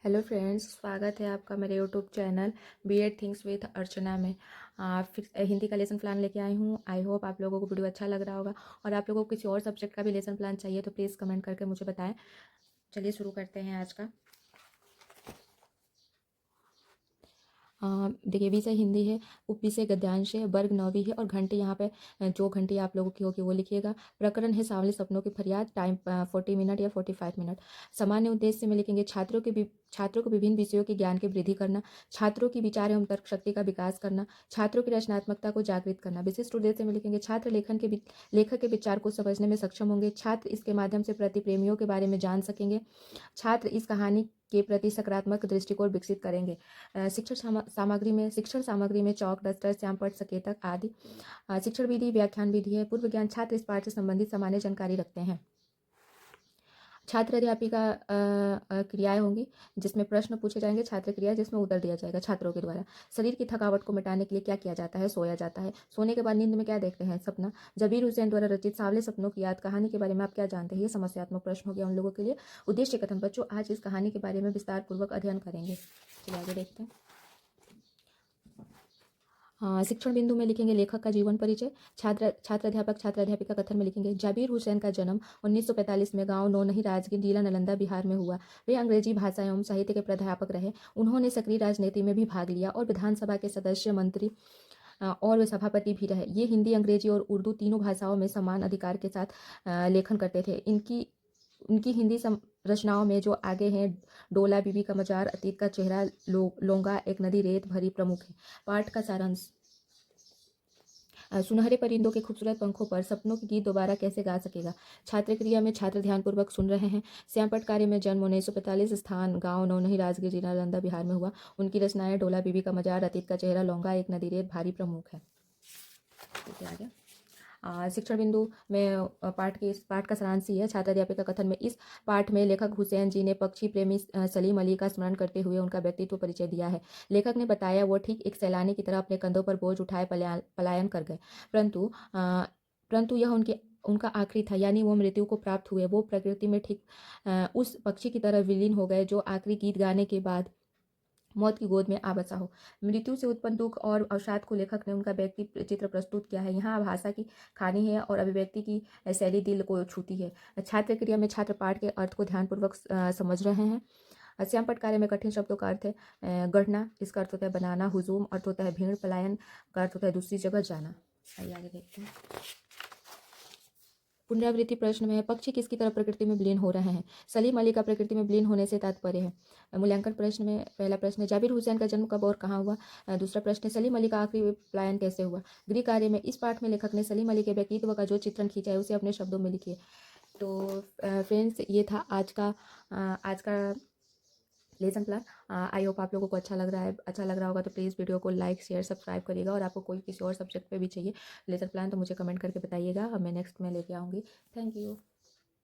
Hello friends, स्वागत है आपका मेरे YouTube channel BEd things with Archana में। फिर हिंदी का लेसन प्लान लेके आई हूँ। आई होप आप लोगों को वीडियो अच्छा लग रहा होगा और आप लोगों को किसी और सब्जेक्ट का भी लेसन प्लान चाहिए तो प्लीज़ कमेंट करके मुझे बताएं। चलिए शुरू करते हैं आज का। देखिए, विषय हिंदी है, उपविषय गद्यांश है, वर्ग 9वीं है और घंटी यहाँ पे जो घंटी आप लोगों की होगी वो लिखिएगा। प्रकरण है सांवले सपनों की फरियाद। टाइम 40 मिनट या 45 मिनट। सामान्य उद्देश्य में लिखेंगे छात्रों को विभिन्न विषयों के ज्ञान की वृद्धि करना, छात्रों की विचार एवं तर्क शक्ति का विकास करना, छात्रों की रचनात्मकता को जागृत करना। विशिष्ट उद्देश्य में लिखेंगे छात्र लेखक के विचार को समझने में सक्षम होंगे, छात्र इसके माध्यम से प्रति प्रेमियों के बारे में जान सकेंगे, छात्र इस कहानी के प्रति सकारात्मक दृष्टिकोण विकसित करेंगे। शिक्षण सामग्री में चौक, डस्टर, श्यामपट्ट, संकेतक आदि। शिक्षण विधि व्याख्यान विधि है। पूर्व ज्ञान छात्र इस पाठ से संबंधित सामान्य जानकारी रखते हैं। छात्र अध्यापिका क्रियाएं होंगी जिसमें प्रश्न पूछे जाएंगे, छात्र क्रिया जिसमें उत्तर दिया जाएगा छात्रों के द्वारा। शरीर की थकावट को मिटाने के लिए क्या किया जाता है? सोया जाता है। सोने के बाद नींद में क्या देखते हैं? सपना। जबीर हुसैन द्वारा रचित सांवले सपनों की याद कहानी के बारे में आप क्या जानते हैं? ये समस्यात्मक प्रश्न हो गया उन लोगों के लिए। उद्देश्य कथन: बच्चों आज इस कहानी के बारे में विस्तार पूर्वक अध्ययन करेंगे। चलिए आगे देखते हैं। शिक्षण बिंदु में लिखेंगे लेखक का जीवन परिचय। छात्र अध्यापिका कथन में लिखेंगे जाबिर हुसैन का जन्म 1945 में गांव नौनही राजगीर, जिला नालंदा, बिहार में हुआ। वे अंग्रेजी भाषा एवं साहित्य के प्राध्यापक रहे। उन्होंने सक्रिय राजनीति में भी भाग लिया और विधानसभा के सदस्य, मंत्री और वे सभापति भी रहे। ये हिंदी, अंग्रेजी और उर्दू तीनों भाषाओं में समान अधिकार के साथ लेखन करते थे। उनकी हिंदी रचनाओं में जो आगे हैं: डोला, बीबी का मजार, अतीत का चेहरा, लोंगा, एक नदी रेत भरी प्रमुख है। पाठ का सारांश: सुनहरे परिंदों के खूबसूरत पंखों पर सपनों की गीत दोबारा कैसे गा सकेगा। छात्र क्रिया में छात्र ध्यानपूर्वक सुन रहे हैं। श्यामपट्ट कार्य में जन्म 1945, स्थान गांव नौनही, राजगीर, जिला नालंदा, बिहार में हुआ। उनकी रचनाएं डोला, बीबी का मजार, अतीत का चेहरा, लोंगा, एक नदी रेत भारी प्रमुख है। आगे शिक्षण बिंदु में पाठ का सारांश ही है। छात्र अध्यापिका कथन में इस पाठ में लेखक हुसैन जी ने पक्षी प्रेमी सलीम अली का स्मरण करते हुए उनका व्यक्तित्व परिचय दिया है। लेखक ने बताया वो ठीक एक सैलानी की तरह अपने कंधों पर बोझ उठाए पलायन कर गए, परंतु यह उनका आखिरी था, यानी वो मृत्यु को प्राप्त हुए। वो प्रकृति में ठीक उस पक्षी की तरह विलीन हो गए जो आखिरी गीत गाने के बाद मौत की गोद में आ बसा हो। मृत्यु से उत्पन्न दुख और अवसाद को लेखक ने उनका व्यक्ति चित्र प्रस्तुत किया है। यहाँ भाषा की खानी है और अभिव्यक्ति की शैली दिल को छूती है। छात्र क्रिया में छात्र पाठ के अर्थ को ध्यानपूर्वक समझ रहे हैं। श्यामपट्ट कार्य में कठिन शब्दों का अर्थ है गढ़ना, इसका अर्थ होता है बनाना। हुजूम अर्थ होता है भीड़। पलायन का अर्थ होता है दूसरी जगह जाना। आइए आगे देखते हैं। पुनरावृत्ति प्रश्न में है पक्षी किसकी तरह प्रकृति में विलीन हो रहे हैं? सलीम अली का प्रकृति में विलीन होने से तात्पर्य है। मूल्यांकन प्रश्न में पहला प्रश्न है जाबिर हुसैन का जन्म कब और कहाँ हुआ। दूसरा प्रश्न है सलीम अली का आखिरी पलायन कैसे हुआ। गृह कार्य में इस पाठ में लेखक ने सलीम अली के व्यक्तित्व का जो चित्रण खींचा है उसे अपने शब्दों में लिखिए। तो फ्रेंड्स, ये था आज का लेसन प्लान। आई होप आप लोगों को अच्छा लग रहा होगा तो प्लीज़ वीडियो को लाइक, शेयर, सब्सक्राइब करिएगा। और आपको कोई किसी और सब्जेक्ट पे भी चाहिए लेसन प्लान तो मुझे कमेंट करके बताइएगा, अब मैं नेक्स्ट में लेके आऊँगी। Thank you.